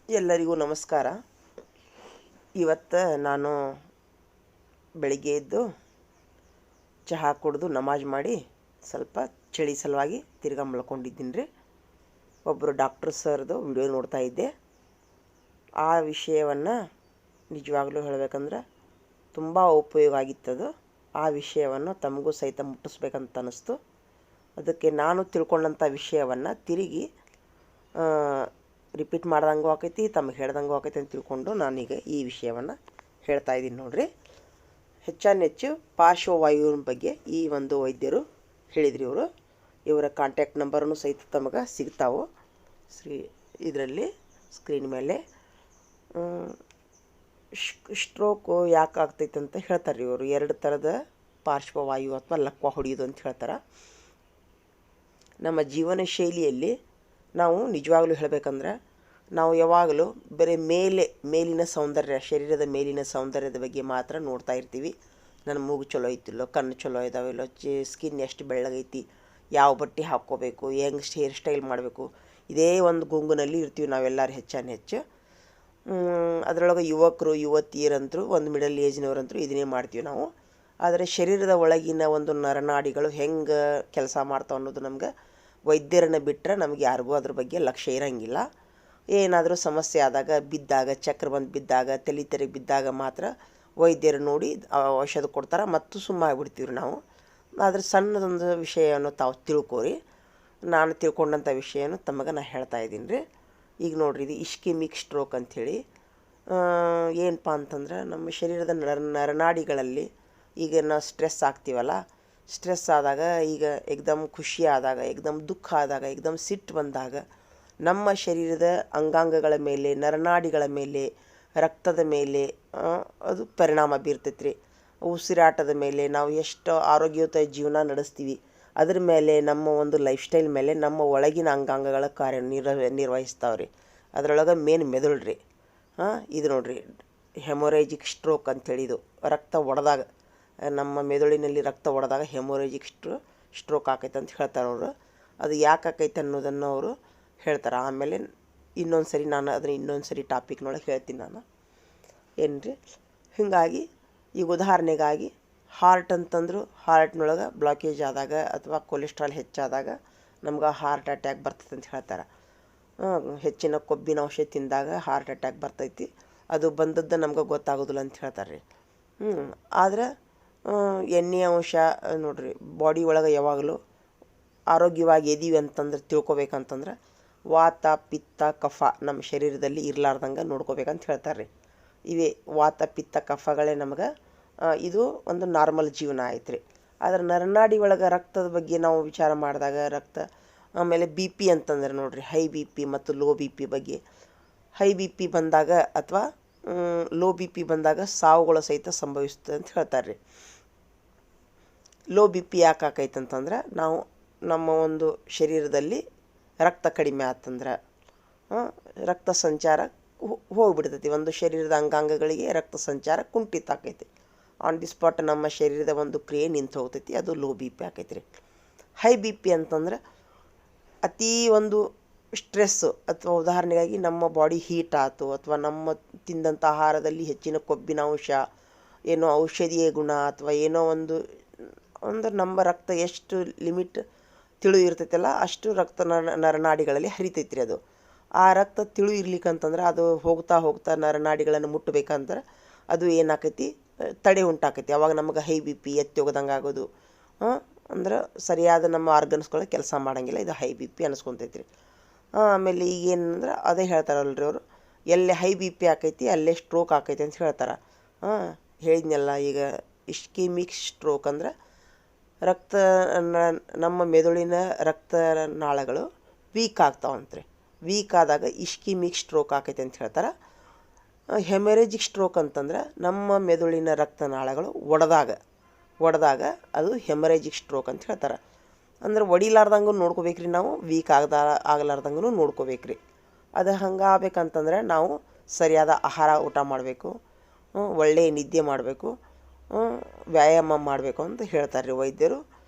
ಎಲ್ಲರಿಗೂ ನಮಸ್ಕಾರ. ಇವತ್ತು ನಾನು ಬೆಳಿಗ್ಗೆ ಎದ್ದು ಚಹಾ ಕುಡಿದು ನಮಾಜ್ ಮಾಡಿ ಸ್ವಲ್ಪ ಚಳಿ ಸಲುವಾಗಿ ತಿರ್ಗಾ ಮಲ್ಕೊಂಡಿದ್ದೀನಿ ರೀ. ಒಬ್ಬರು ಡಾಕ್ಟರ್ ಸರ್ದು ವಿಡಿಯೋ ನೋಡ್ತಾ ಇದ್ದೆ. ಆ ವಿಷಯವನ್ನು ನಿಜವಾಗ್ಲೂ ಹೇಳಬೇಕಂದ್ರೆ ತುಂಬ ಉಪಯೋಗ ಆಗಿತ್ತದು. ಆ ವಿಷಯವನ್ನು ತಮಗೂ ಸಹಿತ ಮುಟ್ಟಿಸ್ಬೇಕಂತ ಅನ್ನಿಸ್ತು. ಅದಕ್ಕೆ ನಾನು ತಿಳ್ಕೊಂಡಂಥ ವಿಷಯವನ್ನು ತಿರುಗಿ ರಿಪೀಟ್ ಮಾಡ್ದಂಗೂ ಆಕೈತಿ, ತಮಗೆ ಹೇಳ್ದಂಗೂ ಆಕೈತಿ ಅಂತ ತಿಳ್ಕೊಂಡು ನಾನೀಗ ಈ ವಿಷಯವನ್ನು ಹೇಳ್ತಾ ಇದ್ದೀನಿ ನೋಡ್ರಿ. ಹೆಚ್ಚಾನೆಚ್ಚು ಪಾರ್ಶ್ವವಾಯುವಿನ ಬಗ್ಗೆ ಈ ಒಂದು ವೈದ್ಯರು ಹೇಳಿದ್ರಿ. ಇವರ ಕಾಂಟ್ಯಾಕ್ಟ್ ನಂಬರನ್ನು ಸಹಿತ ತಮಗೆ ಸಿಗ್ತಾವೆ ಇದರಲ್ಲಿ ಸ್ಕ್ರೀನ್ ಮೇಲೆ. ಸ್ಟ್ರೋಕು ಯಾಕೆ ಆಗ್ತೈತೆ ಅಂತ ಹೇಳ್ತಾರೆ ರೀ. ಇವರು 2 ಥರದ ಪಾರ್ಶ್ವವಾಯು ಅಥವಾ ಲಕ್ವ ಹೊಡೆಯೋದು ಅಂತ ಹೇಳ್ತಾರೆ. ನಮ್ಮ ಜೀವನ ಶೈಲಿಯಲ್ಲಿ ನಾವು ನಿಜವಾಗ್ಲೂ ಹೇಳಬೇಕಂದ್ರೆ ನಾವು ಯಾವಾಗಲೂ ಬರೀ ಮೇಲಿನ ಸೌಂದರ್ಯ, ಶರೀರದ ಮೇಲಿನ ಸೌಂದರ್ಯದ ಬಗ್ಗೆ ಮಾತ್ರ ನೋಡ್ತಾ ಇರ್ತೀವಿ. ನನ್ನ ಮೂಗು ಚಲೋ ಐತಿಲ್ಲೋ, ಕಣ್ಣು ಚಲೋ ಇದ್ದಾವಿಲ್ಲೋ, ಸ್ಕಿನ್ ಎಷ್ಟು ಬೆಳ್ಳಗೈತಿ, ಯಾವ ಬಟ್ಟೆ ಹಾಕ್ಕೋಬೇಕು, ಹೆಂಗೆ ಹೇರ್ ಸ್ಟೈಲ್ ಮಾಡಬೇಕು, ಇದೇ ಒಂದು ಗುಂಗಿನಲ್ಲಿ ಇರ್ತೀವಿ ನಾವೆಲ್ಲರೂ ಹೆಚ್ಚು. ಅದರೊಳಗೆ ಯುವಕರು ಯುವತಿಯರಂತರೂ ಒಂದು ಮಿಡಲ್ ಏಜ್ನವರಂತರೂ ಇದನ್ನೇ ಮಾಡ್ತೀವಿ ನಾವು. ಆದರೆ ಶರೀರದ ಒಳಗಿನ ಒಂದು ನರನಾಡಿಗಳು ಹೆಂಗೆ ಕೆಲಸ ಮಾಡ್ತಾವೆ ಅನ್ನೋದು ನಮ್ಗೆ ವೈದ್ಯರನ್ನು ಬಿಟ್ಟರೆ ನಮಗೆ ಯಾರಿಗೂ ಅದ್ರ ಬಗ್ಗೆ ಲಕ್ಷ್ಯ ಇರೋಂಗಿಲ್ಲ. ಏನಾದರೂ ಸಮಸ್ಯೆ ಆದಾಗ, ಬಿದ್ದಾಗ, ಚಕ್ರ ಬಂದು ಬಿದ್ದಾಗ, ತಲೆ ಬಿದ್ದಾಗ ಮಾತ್ರ ವೈದ್ಯರು ನೋಡಿ ಔಷಧ ಕೊಡ್ತಾರೆ ಮತ್ತು ಸುಮ್ಮನಾಗ್ಬಿಡ್ತೀವಿ ನಾವು. ಆದರೆ ಸಣ್ಣದೊಂದು ವಿಷಯವನ್ನು ತಾವು ತಿಳ್ಕೊರಿ. ನಾನು ತಿಳ್ಕೊಂಡಂಥ ವಿಷಯನೂ ತಮಗೆ ನಾನು ಹೇಳ್ತಾ ಇದ್ದೀನಿ ರೀ. ಈಗ ನೋಡಿರಿ, ಇದು ಇಸ್ಕಿಮಿಕ್ ಸ್ಟ್ರೋಕ್ ಅಂಥೇಳಿ. ಏನಪ್ಪ ಅಂತಂದ್ರೆ ನಮ್ಮ ಶರೀರದ ನರನಾಡಿಗಳಲ್ಲಿ ಈಗ ನಾವು ಸ್ಟ್ರೆಸ್ ಆಗ್ತೀವಲ್ಲ, ಸ್ಟ್ರೆಸ್ ಆದಾಗ, ಈಗ ಏಕ್ದಮ್ ಖುಷಿ ಆದಾಗ, ಏಕ್ದಮ್ ದುಃಖ ಆದಾಗ, ಏಕ್ದಮ್ ಸಿಟ್ಟು ಬಂದಾಗ ನಮ್ಮ ಶರೀರದ ಅಂಗಾಂಗಗಳ ಮೇಲೆ, ನರನಾಡಿಗಳ ಮೇಲೆ, ರಕ್ತದ ಮೇಲೆ ಅದು ಪರಿಣಾಮ ಬೀರ್ತೈತೆ ರೀ. ಉಸಿರಾಟದ ಮೇಲೆ, ನಾವು ಎಷ್ಟು ಆರೋಗ್ಯಯುತ ಜೀವನ ನಡೆಸ್ತೀವಿ ಅದ್ರ ಮೇಲೆ, ನಮ್ಮ ಒಂದು ಲೈಫ್ ಸ್ಟೈಲ್ ಮೇಲೆ, ನಮ್ಮ ಒಳಗಿನ ಅಂಗಾಂಗಗಳ ನಿರ್ವಹಿಸ್ತಾವೆ ರೀ. ಅದರೊಳಗೆ ಮೇನ್ ಮೆದುಳು ರೀ. ಇದು ನೋಡಿರಿ, ಹೆಮೊರೇಜಿಕ್ ಸ್ಟ್ರೋಕ್ ಅಂಥೇಳಿ. ಇದು ರಕ್ತ ಒಡೆದಾಗ, ನಮ್ಮ ಮೆದುಳಿನಲ್ಲಿ ರಕ್ತ ಒಡೆದಾಗ ಹೆಮೊರೇಜಿಕ್ ಸ್ಟ್ರೋಕ್ ಆಕೈತೆ ಅಂತ ಹೇಳ್ತಾರೆ ಅವರು. ಅದು ಯಾಕೆ ಆಕೈತೆ ಅನ್ನೋದನ್ನು ಅವರು ಹೇಳ್ತಾರೆ. ಆಮೇಲೆ ಇನ್ನೊಂದು ಸರಿ ನಾನು ಅದನ್ನು ಇನ್ನೊಂದು ಸರಿ ಟಾಪಿಕ್ನೊಳಗೆ ಹೇಳ್ತೀನಿ ನಾನು ಏನು ರೀ. ಹೀಗಾಗಿ ಈಗ ಉದಾಹರಣೆಗಾಗಿ ಹಾರ್ಟ್ ಅಂತಂದ್ರು, ಹಾರ್ಟ್ನೊಳಗೆ ಬ್ಲಾಕೇಜ್ ಆದಾಗ ಅಥವಾ ಕೊಲೆಸ್ಟ್ರಾಲ್ ಹೆಚ್ಚಾದಾಗ ನಮ್ಗೆ ಹಾರ್ಟ್ ಅಟ್ಯಾಕ್ ಬರ್ತೈತೆ ಅಂತ ಹೇಳ್ತಾರೆ. ಹೆಚ್ಚಿನ ಕೊಬ್ಬಿನ ಔಷಧಿ ತಿಂದಾಗ ಹಾರ್ಟ್ ಅಟ್ಯಾಕ್ ಬರ್ತೈತಿ. ಅದು ಬಂದದ್ದು ನಮ್ಗೆ ಗೊತ್ತಾಗೋದಿಲ್ಲ ಅಂತ ಹೇಳ್ತಾರೆ ರೀ. ಆದರೆ ಎಣ್ಣೆ ಅಂಶ ನೋಡಿರಿ, ಬಾಡಿ ಒಳಗೆ ಯಾವಾಗಲೂ ಆರೋಗ್ಯವಾಗಿ ಇದೀವಿ ಅಂತಂದ್ರೆ ತಿಳ್ಕೊಬೇಕಂತಂದ್ರೆ ವಾತ ಪಿತ್ತ ಕಫ ನಮ್ಮ ಶರೀರದಲ್ಲಿ ಇರಲಾರ್ದಂಗೆ ನೋಡ್ಕೋಬೇಕಂತ ಹೇಳ್ತಾರೆ ರೀ. ಇವೇ ವಾತ ಪಿತ್ತ ಕಫಗಳೇ ನಮ್ಗೆ ಇದು ಒಂದು ನಾರ್ಮಲ್ ಜೀವನ ಆಯ್ತು ರೀ. ಆದರೆ ನರನಾಡಿ ಒಳಗೆ ರಕ್ತದ ಬಗ್ಗೆ ನಾವು ವಿಚಾರ ಮಾಡಿದಾಗ ಆಮೇಲೆ ಬಿ ಪಿ ಅಂತಂದ್ರೆ ನೋಡಿರಿ, ಹೈ ಬಿ ಪಿ ಮತ್ತು ಲೋ ಬಿ ಪಿ ಬಗ್ಗೆ. ಹೈ ಬಿ ಪಿ ಬಂದಾಗ ಅಥವಾ ಲೋ ಬಿ ಪಿ ಬಂದಾಗ ಸಾವುಗಳು ಸಹಿತ ಸಂಭವಿಸ್ತದೆ ಅಂತ ಹೇಳ್ತಾರೆ ರೀ. ಲೋ ಬಿ ಪಿ ಯಾಕೆ ಆಕೈತೆ ಅಂತಂದ್ರೆ ನಾವು ನಮ್ಮ ಒಂದು ಶರೀರದಲ್ಲಿ ರಕ್ತ ಕಡಿಮೆ ಆತಂದ್ರೆ ರಕ್ತ ಸಂಚಾರ ಹೋಗಿಬಿಡ್ತೈತಿ. ಒಂದು ಶರೀರದ ಅಂಗಾಂಗಗಳಿಗೆ ರಕ್ತ ಸಂಚಾರ ಕುಂಠಿತ ಆಕೈತಿ. ಆನ್ ದಿ ಸ್ಪಾಟ್ ನಮ್ಮ ಶರೀರದ ಒಂದು ಕ್ರಿಯೆ ನಿಂತು ಹೋಗ್ತೈತಿ. ಅದು ಲೋ ಬಿ ಪಿ ಆಕೈತಿ ರೀ. ಹೈ ಬಿ ಪಿ ಅಂತಂದ್ರೆ ಅತೀ ಒಂದು ಸ್ಟ್ರೆಸ್ಸು, ಅಥವಾ ಉದಾಹರಣೆಗಾಗಿ ನಮ್ಮ ಬಾಡಿ ಹೀಟ್ ಆಯ್ತು, ಅಥವಾ ನಮ್ಮ ತಿಂದಂಥ ಆಹಾರದಲ್ಲಿ ಹೆಚ್ಚಿನ ಕೊಬ್ಬಿನ ಅಂಶ, ಏನೋ ಔಷಧೀಯ ಗುಣ, ಅಥವಾ ಏನೋ ಒಂದು ನಮ್ಮ ರಕ್ತ ಎಷ್ಟು ಲಿಮಿಟ್ ತಿಳು ಇರ್ತೈತಲ್ಲ ಅಷ್ಟು ರಕ್ತ ನರನಾಡಿಗಳಲ್ಲಿ ಹರಿತೈತ್ರಿ. ಅದು ಆ ರಕ್ತ ತಿಳು ಇರ್ಲಿಕ್ಕಂತಂದ್ರೆ ಅದು ಹೋಗ್ತಾ ನರನಾಡಿಗಳನ್ನು ಮುಟ್ಟಬೇಕಂದ್ರೆ ಅದು ಏನಾಕೈತಿ, ತಡೆ ಉಂಟಾಕೈತಿ. ಅವಾಗ ನಮಗೆ ಹೈ ಬಿ ಪಿ ಎತ್ತಿ ಹೋಗೋದಂಗೆ ಆಗೋದು, ಅಂದ್ರೆ ಸರಿಯಾದ ನಮ್ಮ ಆರ್ಗನ್ಸ್ಗಳು ಕೆಲಸ ಮಾಡೋಂಗಿಲ್ಲ. ಇದು ಹೈ ಬಿ ಪಿ ಅನಿಸ್ಕೊತೈತಿ ರೀ. ಆಮೇಲೆ ಈಗೇನಂದ್ರೆ ಅದೇ ಹೇಳ್ತಾರಲ್ರಿ ಅವರು, ಎಲ್ಲೇ ಹೈ ಬಿ ಪಿ ಆಕೈತಿ ಅಲ್ಲೇ ಸ್ಟ್ರೋಕ್ ಆಕೈತಿ ಅಂತ ಹೇಳ್ತಾರೆ. ಹೇಳಿದ್ನಲ್ಲ ಈಗ, ಇಸ್ಕಿಮಿಕ್ ಸ್ಟ್ರೋಕ್ ಅಂದ್ರೆ ನಮ್ಮ ಮೆದುಳಿನ ರಕ್ತನಾಳಗಳು ವೀಕ್ ಆಗ್ತಾವಂತ್ರಿ. ವೀಕ್ ಆದಾಗ ಇಸ್ಕಿಮಿಕ್ ಸ್ಟ್ರೋಕ್ ಆಕೈತೆ ಅಂತ ಹೇಳ್ತಾರೆ. ಹೆಮೊರೇಜಿಕ್ ಸ್ಟ್ರೋಕ್ ಅಂತಂದ್ರೆ ನಮ್ಮ ಮೆದುಳಿನ ರಕ್ತನಾಳಗಳು ಒಡೆದಾಗ ಅದು ಹೆಮೊರೇಜಿಕ್ ಸ್ಟ್ರೋಕ್ ಅಂತ ಹೇಳ್ತಾರೆ. ಅಂದ್ರೆ ಒಡಿಲಾರ್ದಂಗೂ ನೋಡ್ಕೋಬೇಕ್ರಿ ನಾವು, ವೀಕ್ ಆಗಲಾರ್ದಂಗೂ ನೋಡ್ಕೋಬೇಕ್ರಿ. ಅದು ಹಂಗೆ ಆಗ್ಬೇಕಂತಂದ್ರೆ ನಾವು ಸರಿಯಾದ ಆಹಾರ ಊಟ ಮಾಡಬೇಕು, ಒಳ್ಳೆಯ ನಿದ್ದೆ ಮಾಡಬೇಕು, ವ್ಯಾಯಾಮ ಮಾಡಬೇಕು ಅಂತ ಹೇಳ್ತಾರೆ ರೀ ವೈದ್ಯರು.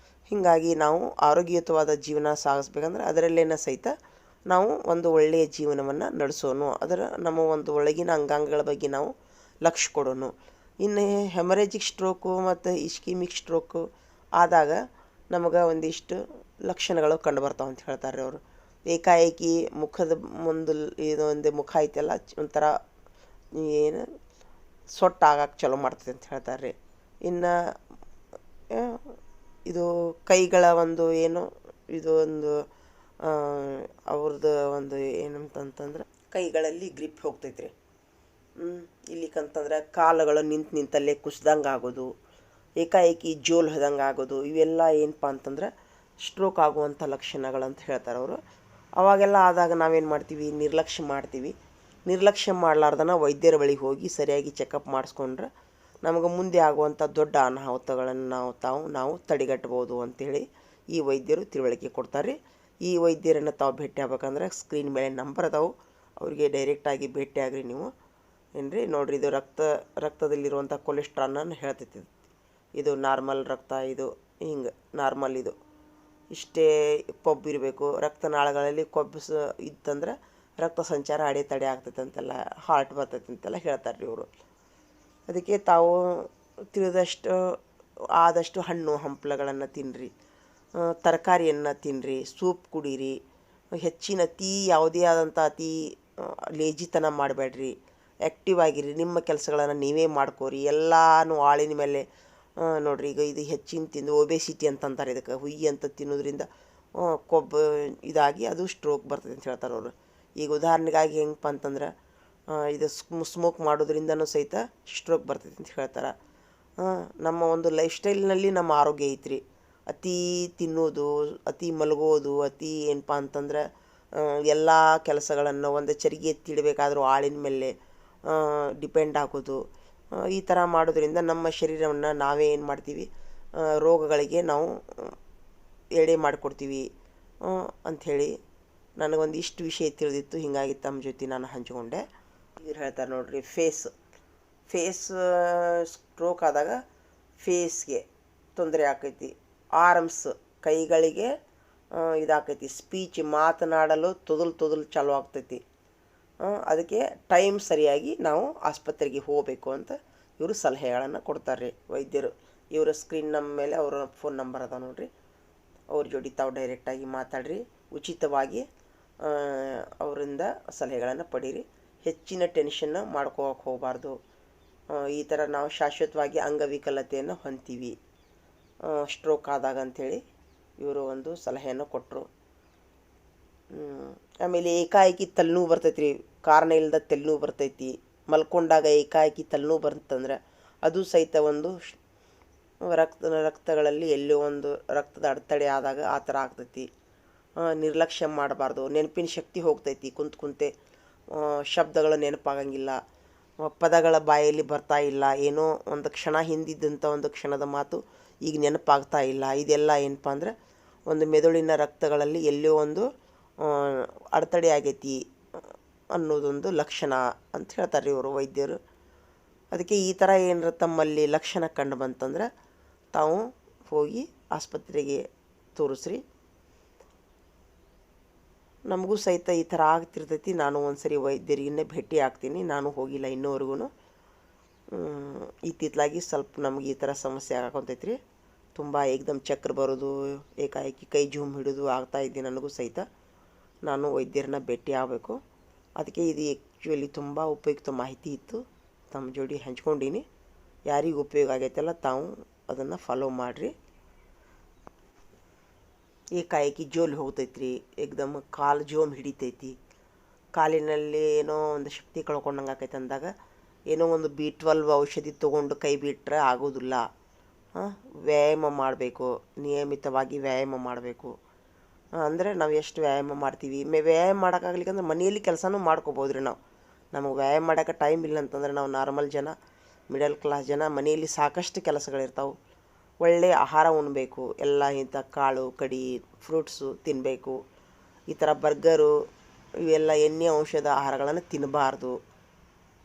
ಹೀಗಾಗಿ ನಾವು ಆರೋಗ್ಯಯುತವಾದ ಜೀವನ ಸಾಗಿಸ್ಬೇಕಂದ್ರೆ ಅದರಲ್ಲೇನ ಸಹಿತ ನಾವು ಒಂದು ಒಳ್ಳೆಯ ಜೀವನವನ್ನು ನಡೆಸೋನು. ಅದರ ನಮ್ಮ ಒಂದು ಒಳಗಿನ ಅಂಗಾಂಗಗಳ ಬಗ್ಗೆ ನಾವು ಲಕ್ಷ್ಯ ಕೊಡೋನು. ಇನ್ನು ಹೆಮರೇಜಿಕ್ ಸ್ಟ್ರೋಕು ಮತ್ತು ಇಸ್ಕಿಮಿಕ್ ಸ್ಟ್ರೋಕು ಆದಾಗ ನಮಗೆ ಒಂದಿಷ್ಟು ಲಕ್ಷಣಗಳು ಕಂಡುಬರ್ತಾವೆ ಅಂತ ಹೇಳ್ತಾರೆ ಅವರು. ಏಕಾಏಕಿ ಮುಖದ ಮುಂದೆ ಇದೊಂದು ಮುಖ ಐತೆಲ್ಲ ಒಂಥರ ಏನು ಸೊಟ್ಟಾಗಕ್ಕೆ ಚಲೋ ಮಾಡ್ತದೆ ಅಂತ ಹೇಳ್ತಾರೆ. ಇನ್ನು ಇದು ಕೈಗಳ ಒಂದು ಏನು ಇದು ಒಂದು ಅವ್ರದ್ದು ಒಂದು ಏನಂತಂತಂದ್ರೆ ಕೈಗಳಲ್ಲಿ ಗ್ರಿಪ್ ಹೋಗ್ತೈತ್ರಿ. ಇಲ್ಲಿಕಂತಂದ್ರೆ ಕಾಲುಗಳು ನಿಂತಲ್ಲೇ ಕುಸ್ದಂಗೆ ಆಗೋದು, ಏಕಾಏಕಿ ಜೋಲು ಹೋದಂಗೆ ಆಗೋದು, ಇವೆಲ್ಲ ಏನಪ್ಪ ಅಂತಂದ್ರೆ ಸ್ಟ್ರೋಕ್ ಆಗುವಂಥ ಲಕ್ಷಣಗಳಂತ ಹೇಳ್ತಾರೆ ಅವರು. ಅವಾಗೆಲ್ಲ ಆದಾಗ ನಾವೇನು ಮಾಡ್ತೀವಿ, ನಿರ್ಲಕ್ಷ್ಯ ಮಾಡ್ತೀವಿ. ನಿರ್ಲಕ್ಷ್ಯ ಮಾಡಲಾರ್ದನ ವೈದ್ಯರ ಬಳಿಗೆ ಹೋಗಿ ಸರಿಯಾಗಿ ಚೆಕಪ್ ಮಾಡಿಸ್ಕೊಂಡ್ರೆ ನಮಗೆ ಮುಂದೆ ಆಗುವಂಥ ದೊಡ್ಡ ಅನಾಹುತಗಳನ್ನು ನಾವು ತಡೆಗಟ್ಬೋದು ಅಂಥೇಳಿ ಈ ವೈದ್ಯರು ತಿಳುವಳಿಕೆ ಕೊಡ್ತಾರೆ. ಈ ವೈದ್ಯರನ್ನು ತಾವು ಭೇಟಿ ಆಗ್ಬೇಕಂದ್ರೆ ಸ್ಕ್ರೀನ್ ಮೇಲೆ ನಂಬರ್ ಅದಾವೆ, ಅವರಿಗೆ ಡೈರೆಕ್ಟಾಗಿ ಭೇಟಿ ಆಗ್ರಿ ನೀವು. ಏನ್ರಿ ನೋಡಿರಿ, ಇದು ರಕ್ತದಲ್ಲಿರುವಂಥ ಕೊಲೆಸ್ಟ್ರಾಲನ್ನು ಹೇಳ್ತೈತಿ. ಇದು ನಾರ್ಮಲ್ ರಕ್ತ, ಇದು ಹಿಂಗೆ ನಾರ್ಮಲ್, ಇದು ಇಷ್ಟೇ ಕೊಬ್ಬಿರಬೇಕು. ರಕ್ತನಾಳಗಳಲ್ಲಿ ಕೊಬ್ಬು ಇತ್ತಂದ್ರೆ ರಕ್ತ ಸಂಚಾರ ಅಡೆತಡೆ ಆಗ್ತೈತೆ ಅಂತೆಲ್ಲ, ಹಾರ್ಟ್ ಬರ್ತೈತೆ ಅಂತೆಲ್ಲ ಹೇಳ್ತಾರೆ ರೀ ಇವರು. ಅದಕ್ಕೆ ತಾವು ತಿಳಿದಷ್ಟು ಆದಷ್ಟು ಹಣ್ಣು ಹಂಪಲುಗಳನ್ನು ತಿನ್ನಿರಿ, ತರಕಾರಿಯನ್ನು ತಿನ್ನಿರಿ, ಸೂಪ್ ಕುಡೀರಿ. ಹೆಚ್ಚಿನ ಯಾವುದೇ ಆದಂಥ ಅತಿ ಲೇಜಿತನ ಮಾಡಬೇಡ್ರಿ, ಆ್ಯಕ್ಟಿವ್ ಆಗಿರಿ. ನಿಮ್ಮ ಕೆಲಸಗಳನ್ನು ನೀವೇ ಮಾಡ್ಕೋರಿ. ಎಲ್ಲನೂ ಆಳಿನ ಮೇಲೆ ನೋಡಿರಿ. ಈಗ ಇದು ಹೆಚ್ಚಿನ ತಿಂದು ಒಬೆಸಿಟಿ ಅಂತಂತಾರೆ ಇದಕ್ಕೆ. ಹುಯ್ಯಿ ಅಂತ ತಿನ್ನೋದ್ರಿಂದ ಕೊಬ್ಬು ಇದಾಗಿ ಅದು ಸ್ಟ್ರೋಕ್ ಬರ್ತದೆ ಅಂತ ಹೇಳ್ತಾರೆ ಅವರು. ಈಗ ಉದಾಹರಣೆಗಾಗಿ ಹೆಂಗಪ್ಪ ಅಂತಂದ್ರೆ ಇದು ಸ್ಮೋಕ್ ಮಾಡೋದ್ರಿಂದನೂ ಸಹಿತ ಸ್ಟ್ರೋಕ್ ಬರ್ತೈತೆ ಅಂತ ಹೇಳ್ತಾರೆ. ನಮ್ಮ ಒಂದು ಲೈಫ್ ಸ್ಟೈಲ್ನಲ್ಲಿ ನಮ್ಮ ಆರೋಗ್ಯ ಐತ್ರಿ. ಅತಿ ತಿನ್ನೋದು, ಅತಿ ಮಲಗೋದು, ಅತಿ ಏನಪ್ಪ ಅಂತಂದ್ರೆ ಎಲ್ಲ ಕೆಲಸಗಳನ್ನು ಒಂದು ಚರಿಗೆ ಎತ್ತಿಡಬೇಕಾದ್ರೂ ಆಳಿನ ಮೇಲೆ ಡಿಪೆಂಡ್ ಆಗೋದು, ಈ ಥರ ಮಾಡೋದ್ರಿಂದ ನಮ್ಮ ಶರೀರವನ್ನು ನಾವೇ ಏನು ಮಾಡ್ತೀವಿ, ರೋಗಗಳಿಗೆ ನಾವು ಎಡೆ ಮಾಡಿಕೊಡ್ತೀವಿ ಅಂಥೇಳಿ ನನಗೊಂದು ಇಷ್ಟು ವಿಷಯ ತಿಳಿದಿತ್ತು. ಹೀಗಾಗಿ ತಮ್ಮ ಜೊತೆ ನಾನು ಹಂಚಿಕೊಂಡೆ. ಇವ್ರು ಹೇಳ್ತಾರೆ ನೋಡಿರಿ, ಫೇಸ್ ಸ್ಟ್ರೋಕ್ ಆದಾಗ ಫೇಸ್ಗೆ ತೊಂದರೆ ಆಕೈತಿ. ಆರ್ಮ್ಸ್ ಕೈಗಳಿಗೆ ಇದಾಕೈತಿ. ಸ್ಪೀಚ್ ಮಾತನಾಡಲು ತೊದಲು ಚಾಲು ಆಗ್ತೈತಿ. ಅದಕ್ಕೆ ಟೈಮ್ ಸರಿಯಾಗಿ ನಾವು ಆಸ್ಪತ್ರೆಗೆ ಹೋಗಬೇಕು ಅಂತ ಇವರು ಸಲಹೆಗಳನ್ನು ಕೊಡ್ತಾರೆ ವೈದ್ಯರು. ಇವರ ಸ್ಕ್ರೀನ್ ನಮ್ಮ ಮೇಲೆ ಅವರ ಫೋನ್ ನಂಬರ್ ಅದ ನೋಡಿರಿ, ಅವ್ರ ಜೋಡಿ ತಾವು ಡೈರೆಕ್ಟಾಗಿ ಮಾತಾಡ್ರಿ. ಉಚಿತವಾಗಿ ಅವರಿಂದ ಸಲಹೆಗಳನ್ನು ಪಡೀರಿ. ಹೆಚ್ಚಿನ ಟೆನ್ಷನ್ನ ಮಾಡ್ಕೋಕ್ಕೆ ಹೋಗಬಾರ್ದು. ಈ ಥರ ನಾವು ಶಾಶ್ವತವಾಗಿ ಅಂಗವಿಕಲತೆಯನ್ನು ಹೊಂತೀವಿ ಸ್ಟ್ರೋಕ್ ಆದಾಗ ಅಂಥೇಳಿ ಇವರು ಒಂದು ಸಲಹೆಯನ್ನು ಕೊಟ್ಟರು. ಆಮೇಲೆ ಏಕಾಏಕಿ ತಲೆನೋವು ಬರ್ತೈತಿ ರೀ, ಕಾರಣ ಇಲ್ಲದ ತಲೆನೋವು ಬರ್ತೈತಿ. ಮಲ್ಕೊಂಡಾಗ ಏಕಾಏಕಿ ತಲೆನೋವು ಬರ್ತಂದ್ರೆ ಅದು ಸಹಿತ ಒಂದು ರಕ್ತಗಳಲ್ಲಿ ಎಲ್ಲೋ ಒಂದು ರಕ್ತದ ಅಡೆತಡೆ ಆದಾಗ ಆ ಥರ ಆಗ್ತೈತಿ. ನಿರ್ಲಕ್ಷ್ಯ ಮಾಡಬಾರ್ದು. ನೆನಪಿನ ಶಕ್ತಿ ಹೋಗ್ತೈತಿ, ಕುಂತೆ ಶಬ್ದಗಳು ನೆನಪಾಗಂಗಿಲ್ಲ, ಪದಗಳ ಬಾಯಲ್ಲಿ ಬರ್ತಾ ಇಲ್ಲ, ಏನೋ ಒಂದು ಕ್ಷಣ ಹಿಂದಿದ್ದಂಥ ಒಂದು ಕ್ಷಣದ ಮಾತು ಈಗ ನೆನಪಾಗ್ತಾ ಇಲ್ಲ. ಇದೆಲ್ಲ ಏನಪ್ಪ ಅಂದ್ರೆ ಒಂದು ಮೆದುಳಿನ ರಕ್ತಗಳಲ್ಲಿ ಎಲ್ಲೋ ಒಂದು ಅಡೆತಡೆ ಆಗೈತಿ ಅನ್ನೋದೊಂದು ಲಕ್ಷಣ ಅಂತ ಹೇಳ್ತಾರೆ ಇವರು ವೈದ್ಯರು. ಅದಕ್ಕೆ ಈ ಥರ ಏನಾರ ತಮ್ಮಲ್ಲಿ ಲಕ್ಷಣ ಕಂಡು ಬಂತಂದ್ರೆ ತಾವು ಹೋಗಿ ಆಸ್ಪತ್ರೆಗೆ ತೋರಿಸ್ರಿ. ನಮಗೂ ಸಹಿತ ಈ ಥರ ಆಗ್ತಿರ್ತೈತಿ. ನಾನು ಒಂದು ಸರಿ ವೈದ್ಯರಿಗೇ ಭೇಟಿ ಆಗ್ತೀನಿ, ನಾನು ಹೋಗಿಲ್ಲ ಇನ್ನೂವರೆಗೂ. ಇತ್ತಿತ್ತಲಾಗಿ ಸ್ವಲ್ಪ ನಮಗೆ ಈ ಥರ ಸಮಸ್ಯೆ ಆಗಾಕೊಂತೈತ್ರಿ. ತುಂಬ ಏಕದಮ್ ಚಕ್ರ ಬರೋದು, ಏಕಾಏಕಿ ಕೈ ಜೂಮ್ ಹಿಡಿದು ಆಗ್ತಾಯಿದ್ದೆ ನನಗೂ ಸಹಿತ. ನಾನು ವೈದ್ಯರನ್ನ ಭೇಟಿ ಆಗಬೇಕು. ಅದಕ್ಕೆ ಇದು ಆ್ಯಕ್ಚುಲಿ ತುಂಬ ಉಪಯುಕ್ತ ಮಾಹಿತಿ ಇತ್ತು, ತಮ್ಮ ಜೋಡಿ ಹಂಚ್ಕೊಂಡೀನಿ. ಯಾರಿಗೆ ಉಪಯೋಗ ಆಗೈತಲ್ಲ ತಾವು ಅದನ್ನು ಫಾಲೋ ಮಾಡಿರಿ. ಏಕಾಏಕಿ ಜೋಲು ಹೋಗ್ತೈತ್ರಿ, ಏಕದಮ್ ಕಾಲು ಜೋಮ್ ಹಿಡಿತೈತಿ, ಕಾಲಿನಲ್ಲಿ ಏನೋ ಒಂದು ಶಕ್ತಿ ಕಳ್ಕೊಂಡಂಗೆ ಆಕೈತೆ ಅಂದಾಗ ಏನೋ ಒಂದು B12 ಔಷಧಿ ತೊಗೊಂಡು ಕೈ ಬಿಟ್ಟರೆ ಆಗೋದಿಲ್ಲ. ವ್ಯಾಯಾಮ ಮಾಡಬೇಕು, ನಿಯಮಿತವಾಗಿ ವ್ಯಾಯಾಮ ಮಾಡಬೇಕು. ಅಂದರೆ ನಾವು ಎಷ್ಟು ವ್ಯಾಯಾಮ ಮಾಡ್ತೀವಿ, ವ್ಯಾಯಾಮ ಮಾಡೋಕ್ಕಾಗ್ಲಿಕ್ಕಂದ್ರೆ ಮನೆಯಲ್ಲಿ ಕೆಲಸನೂ ಮಾಡ್ಕೋಬೋದು ರೀ. ನಮಗೆ ವ್ಯಾಯಾಮ ಮಾಡೋಕ್ಕೆ ಟೈಮ್ ಇಲ್ಲ ಅಂತಂದರೆ ನಾವು ನಾರ್ಮಲ್ ಜನ, ಮಿಡಲ್ ಕ್ಲಾಸ್ ಜನ ಮನೆಯಲ್ಲಿ ಸಾಕಷ್ಟು ಕೆಲಸಗಳಿರ್ತಾವೆ. ಒಳ್ಳೆಯ ಆಹಾರ ಉಣ್ಣಬೇಕು, ಎಲ್ಲ ಇಂಥ ಕಾಳು ಕಡಿ ಫ್ರೂಟ್ಸು ತಿನ್ನಬೇಕು. ಈ ಥರ ಬರ್ಗರು ಇವೆಲ್ಲ ಎಣ್ಣೆ ಔಷಧ ಆಹಾರಗಳನ್ನು ತಿನ್ನಬಾರ್ದು.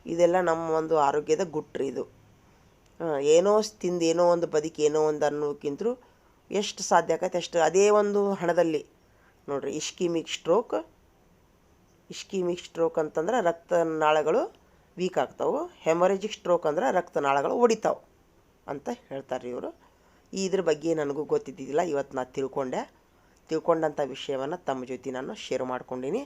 ಇದೆಲ್ಲ ನಮ್ಮ ಒಂದು ಆರೋಗ್ಯದ ಗುಟ್ರಿ. ಇದು ಏನೋ ತಿಂದು ಏನೋ ಒಂದು ಬದುಕಿ ಏನೋ ಒಂದು ಅನ್ನೋಕ್ಕಿಂತರೂ ಎಷ್ಟು ಸಾಧ್ಯ ಆಕೈತೆ ಅಷ್ಟು ಅದೇ ಒಂದು ಹಣದಲ್ಲಿ ನೋಡಿರಿ. ಇಸ್ಕಿಮಿಕ್ ಸ್ಟ್ರೋಕ್ ಇಸ್ಕೀಮಿಕ್ ಸ್ಟ್ರೋಕ್ ಅಂತಂದ್ರೆ ರಕ್ತನಾಳಗಳು ವೀಕ್ ಆಗ್ತಾವೆ. ಹೆಮೊರೇಜಿಕ್ ಸ್ಟ್ರೋಕ್ ಅಂದ್ರೆ ರಕ್ತನಾಳಗಳು ಒಡಿತಾವೆ ಅಂತ ಹೇಳ್ತಾರೆ ಇವರು. ಇದ್ರ ಬಗ್ಗೆ ನನಗೂ ಗೊತ್ತಿದ್ದಿದ್ದಿಲ್ಲ, ಇವತ್ತು ನಾನು ತಿಳ್ಕೊಂಡಂಥ ವಿಷಯವನ್ನು ತಮ್ಮ ಜೊತೆ ನಾನು ಶೇರ್ ಮಾಡ್ಕೊಂಡೀನಿ.